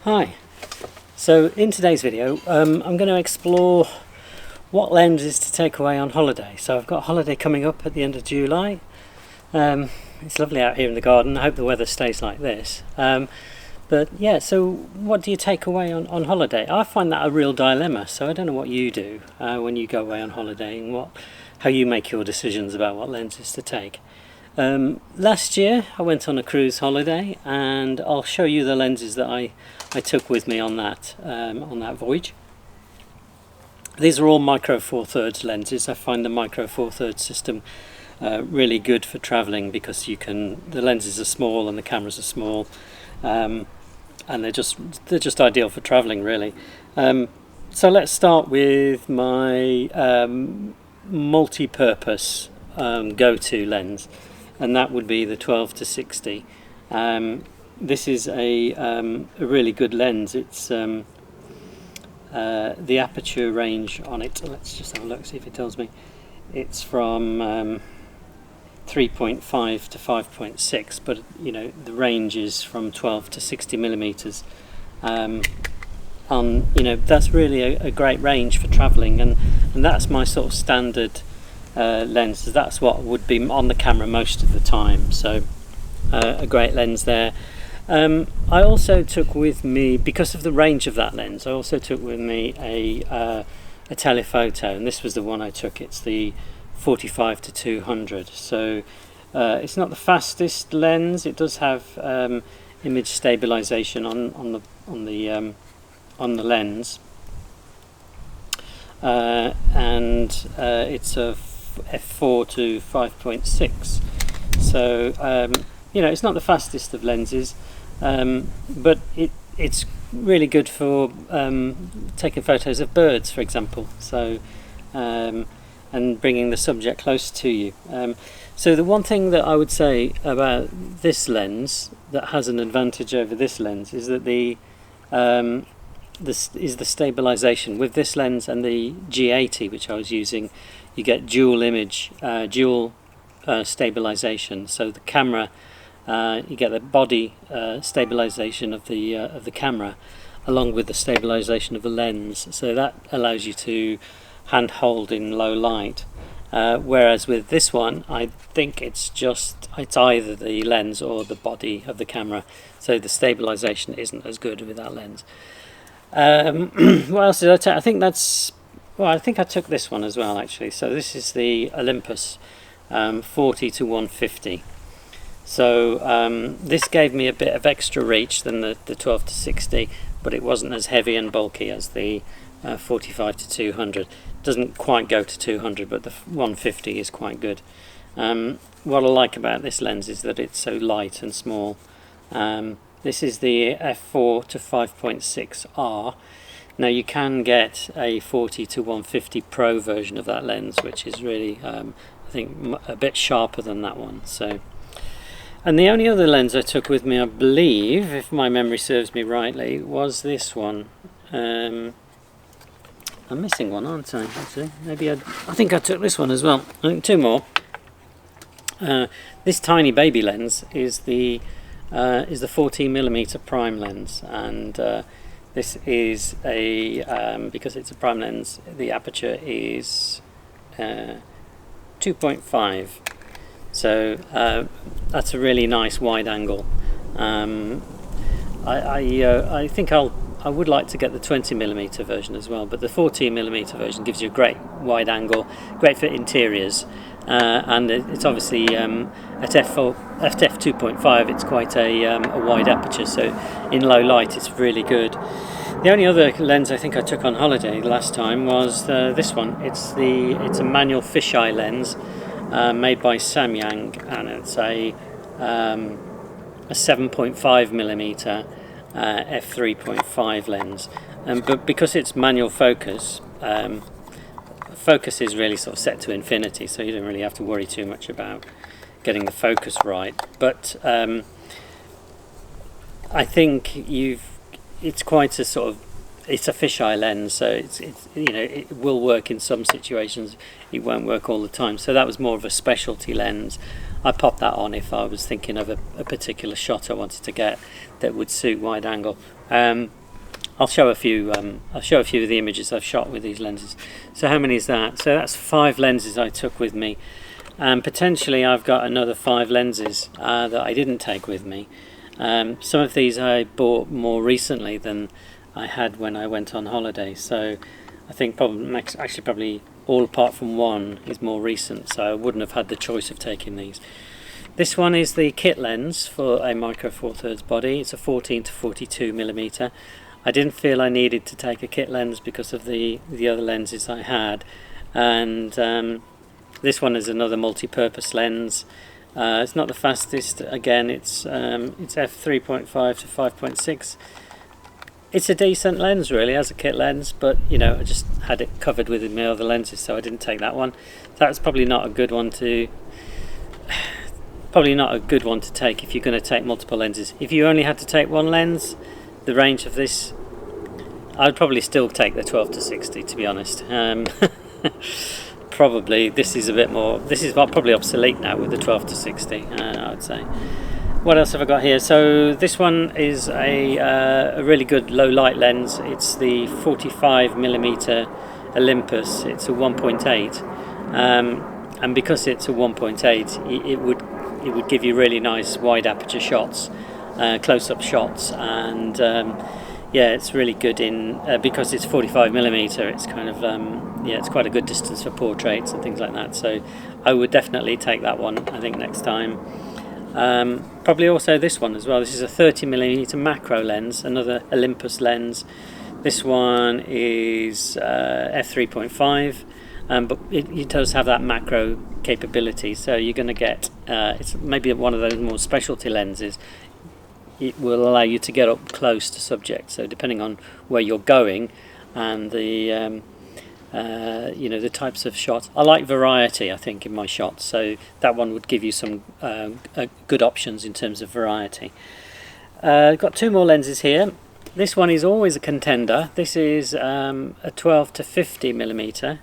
Hi, so in today's video I'm going to explore what lenses to take away on holiday. So I've got a holiday coming up at the end of July. It's lovely out here in the garden. I hope the weather stays like this. But yeah, so what do you take away on holiday? I find that a real dilemma, so I don't know what you do when you go away on holiday and how you make your decisions about what lenses to take. Last year I went on a cruise holiday, and I'll show you the lenses that I took with me on that voyage. These are all micro four thirds lenses. I find the micro four thirds system really good for travelling because the lenses are small and the cameras are small, and they're just ideal for travelling really. So let's start with my multi-purpose go-to lens, and that would be the 12-60. This is a really good lens. It's the aperture range on it. Let's just have a look, see if it tells me. It's from 3.5 to 5.6, but you know the range is from 12 to 60 millimeters. That's really a great range for travelling, and that's my sort of standard lens. That's what would be on the camera most of the time. So a great lens there. I also took with me, because of the range of that lens, I also took with me a telephoto, and this was the one I took. It's the 45 to 200. So it's not the fastest lens. It does have image stabilization on the lens, and it's a f4 to 5.6. So it's not the fastest of lenses, but it's really good for taking photos of birds, for example. So and bringing the subject close to you. So the one thing that I would say about this lens that has an advantage over this lens is that the stabilization. With this lens and the G80, which I was using, you get dual stabilization. So the camera, you get the body stabilization of the camera along with the stabilization of the lens, so that allows you to handhold in low light, whereas with this one I think it's either the lens or the body of the camera, so the stabilization isn't as good with that lens. What else did I take? I think I took this one as well, actually. So this is the Olympus 40 to 150. So this gave me a bit of extra reach than the 12 to 60, but it wasn't as heavy and bulky as the 45 to 200. It doesn't quite go to 200, but the 150 is quite good. What I like about this lens is that it's so light and small. This is the f4 to 5.6R. Now you can get a 40 to 150 Pro version of that lens, which is really, I think, a bit sharper than that one. So, and the only other lens I took with me, I believe, if my memory serves me rightly, was this one. I'm missing one, aren't I? Actually, I think I took this one as well. I think two more. This tiny baby lens is the 14mm prime lens, and this is because it's a prime lens, the aperture is 2.5. So that's a really nice wide angle. I think I would like to get the 20mm version as well, but the 14mm version gives you a great wide angle, great for interiors, and it's obviously at f2.5 it's quite a wide aperture, so in low light it's really good. The only other lens I think I took on holiday last time was this one. It's a manual fisheye lens made by Samyang, and it's a 7.5mm f3.5 lens, but because it's manual focus, focus is really sort of set to infinity, so you don't really have to worry too much about getting the focus right. But I think it's quite a sort of, it's a fisheye lens, so it will work in some situations. It won't work all the time. So that was more of a specialty lens. I popped that on if I was thinking of a particular shot I wanted to get that would suit wide angle. I'll show a few. I'll show a few of the images I've shot with these lenses. So how many is that? So that's 5 lenses I took with me, and potentially I've got another 5 lenses that I didn't take with me. Some of these I bought more recently than I had when I went on holiday. So I think probably all apart from one is more recent. So I wouldn't have had the choice of taking these. This one is the kit lens for a micro four thirds body. It's a 14 to 42 millimeter. I didn't feel I needed to take a kit lens because of the other lenses I had, and this one is another multi-purpose lens. It's not the fastest. Again, it's f3.5 to 5.6. It's a decent lens really as a kit lens, but you know, I just had it covered with my other lenses, so I didn't take that one. That's probably not a good one to take if you're going to take multiple lenses. If you only had to take one lens, the range of this, I'd probably still take the 12 to 60, to be honest. Probably this is a bit more, this is probably obsolete now with the 12 to 60, I would say. What else have I got here? So this one is a really good low light lens. It's the 45 millimeter Olympus. It's a 1.8, and because it's a 1.8, it would give you really nice wide aperture shots, close-up shots, and yeah, it's really good in because it's 45 millimeter. It's kind of yeah, it's quite a good distance for portraits and things like that. So I would definitely take that one, I think, next time. Probably also this one as well. This is a 30 millimeter macro lens, another Olympus lens. This one is f3.5, but it does have that macro capability. So you're going to get it's maybe one of those more specialty lenses. It will allow you to get up close to subject. So depending on where you're going and the you know, the types of shots. I like variety, I think, in my shots, so that one would give you some good options in terms of variety. I've got 2 more lenses here. This one is always a contender. This is a 12 to 50 millimeter,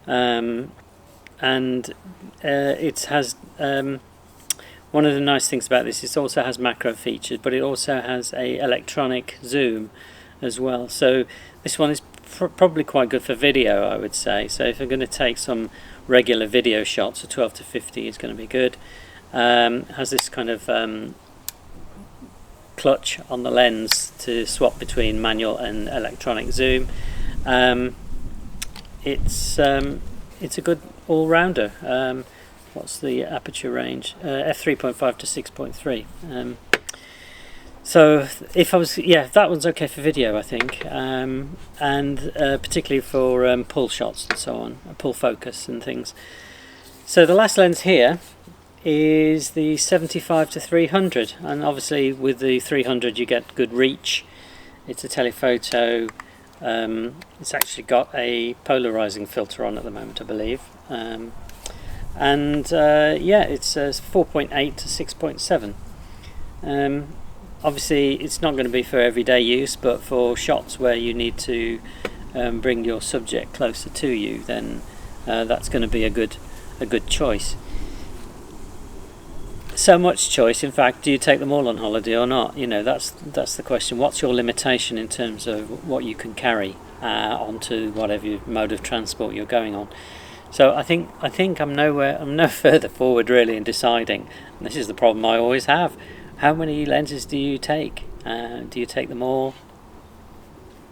and it has one of the nice things about this, it also has macro features, but it also has a electronic zoom as well. So this one is probably quite good for video, I would say. So if you're going to take some regular video shots, a 12 to 50 is going to be good. Has this kind of clutch on the lens to swap between manual and electronic zoom. It's a good all-rounder. What's the aperture range? f3.5 to 6.3. So if I was, yeah, that one's okay for video, I think, and particularly for pull shots and so on, pull focus and things. So the last lens here is the 75 to 300, and obviously with the 300 you get good reach. It's a telephoto. It's actually got a polarizing filter on at the moment, I believe. Yeah, it's 4.8 to 6.7. Obviously it's not going to be for everyday use, but for shots where you need to bring your subject closer to you, then that's going to be a good choice. So much choice, in fact. Do you take them all on holiday or not? You know, that's the question. What's your limitation in terms of what you can carry onto whatever mode of transport you're going on? So I think I'm no further forward really in deciding. And this is the problem I always have. How many lenses do you take? Do you take them all?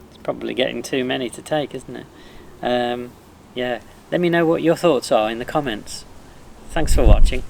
It's probably getting too many to take, isn't it? Yeah. Let me know what your thoughts are in the comments. Thanks for watching.